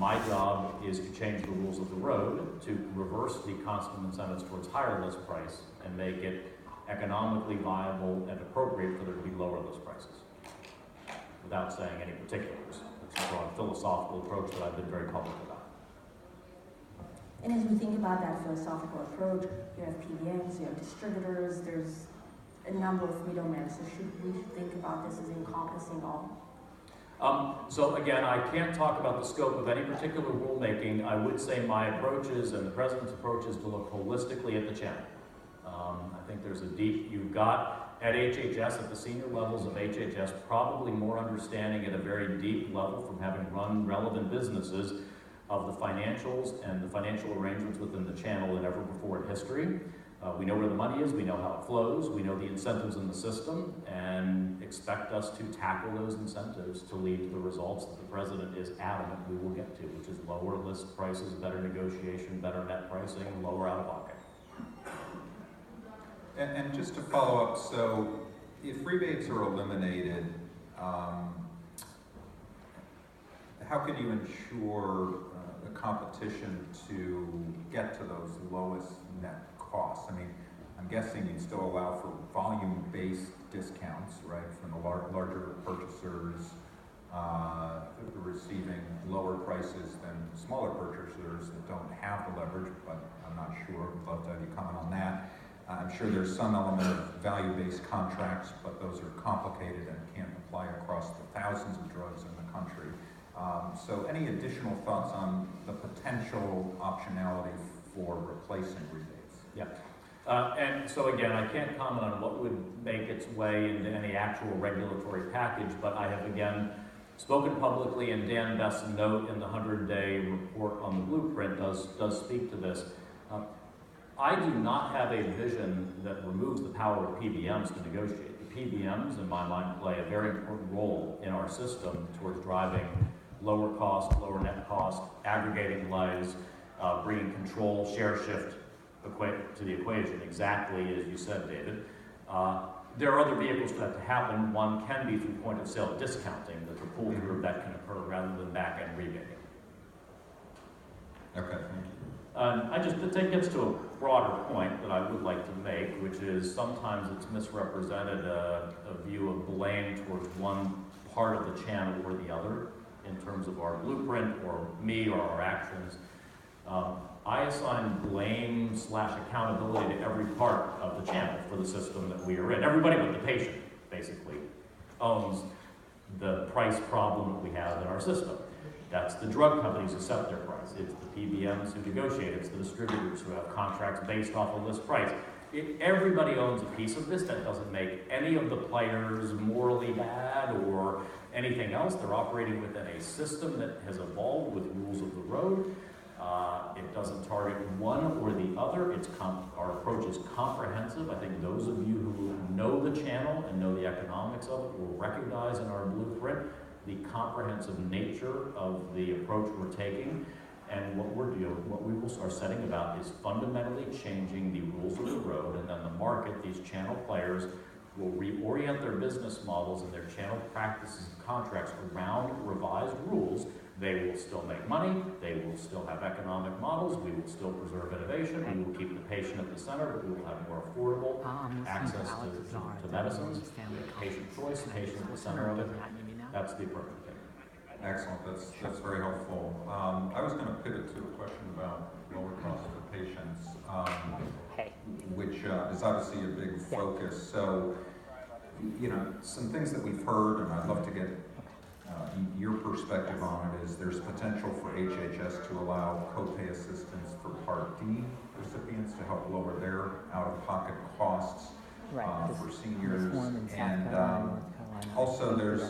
My job is to change the rules of the road to reverse the constant incentives towards higher list price and make it economically viable and appropriate for there to be lower list prices, without saying any particulars. It's a broad philosophical approach that I've been very public about. And as we think about that philosophical approach, you have PBMs, you have distributors, there's a number of middlemen. So should we think about this as encompassing all? So again, I can't talk about the scope of any particular rulemaking. I would say my approach is, and the President's approach is, to look holistically at the channel. I think there's a deep, you've got at HHS, at the senior levels of HHS, probably more understanding at a very deep level from having run relevant businesses of the financials and the financial arrangements within the channel than ever before in history. We know where the money is, we know how it flows, we know the incentives in the system, and expect us to tackle those incentives to lead to the results that the President is adamant we will get to, which is lower list prices, better negotiation, better net pricing, lower out-of-pocket. And just to follow up, so if rebates are eliminated, how can you ensure the competition to get to those lowest net costs? I mean, I'm guessing you'd still allow for volume-based discounts, right, from the larger purchasers receiving lower prices than smaller purchasers that don't have the leverage, but I'm not sure. Would love to have you comment on that. I'm sure there's some element of value-based contracts, but those are complicated and can't apply across the thousands of drugs in the country. So any additional thoughts on the potential optionality for replacing rebates? Yeah. And so again, I can't comment on what would make its way into any actual regulatory package, but I have again spoken publicly, and Dan Best's note in the 100-day report on the blueprint does speak to this. I do not have a vision that removes the power of PBMs to negotiate. The PBMs, in my mind, play a very important role in our system towards driving lower cost, lower net cost, aggregating lives, bringing control, share shift to the equation, exactly as you said, David. There are other vehicles for that to happen. One can be through point of sale discounting, that the pull through that can occur rather than back end rebating. Okay, thank you. That gets to a broader point that I would like to make, which is sometimes it's misrepresented a view of blame towards one part of the channel or the other in terms of our blueprint or me or our actions. I assign blame / accountability to every part of the channel for the system that we are in. Everybody but the patient, basically, owns the price problem that we have in our system. That's the drug companies who set their price. It's the PBMs who negotiate. It's the distributors who have contracts based off of list price. Everybody owns a piece of this. That doesn't make any of the players morally bad or anything else. They're operating within a system that has evolved with rules of the road. It doesn't target one or the other. Our approach is comprehensive. I think those of you who know the channel and know the economics of it will recognize in our blueprint the comprehensive nature of the approach we're taking. And what we will start setting about is fundamentally changing the rules of the road, and then the market, these channel players, will reorient their business models and their channel practices and contracts around revised rules. They will still make money, they will still have economic models, we will still preserve innovation, we will keep the patient at the center, but we will have more affordable access to medicines, patient choice, patient at the center of it. That's the approach we take. Excellent, that's very helpful. I was going to pivot to a question about lower cost for patients, which is obviously a big focus. So, some things that we've heard, and I'd love to get your perspective on it, is there's potential for HHS to allow copay assistance for Part D recipients to help lower their out-of-pocket costs for seniors. And also there's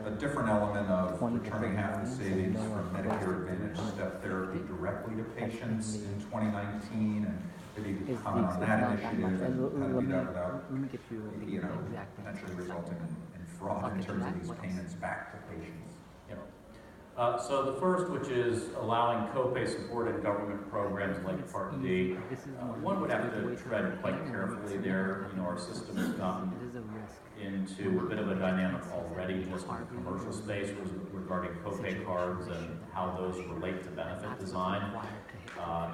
a different element of returning half the savings from Medicare Advantage step therapy directly to patients in 2019. And maybe you could comment on that initiative and how to do that without, potentially resulting in fraud in terms of these payments back to patients. So the first, which is allowing copay support in government programs like Part D, one would have to tread quite carefully there. You know, our system has gotten into a bit of a dynamic already just in the commercial space regarding copay cards and how those relate to benefit design,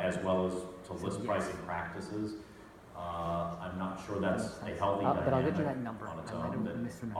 as well as to list pricing practices. I'm not sure that's a healthy but I'll get you dynamic that number. on its I might own have that misremembered.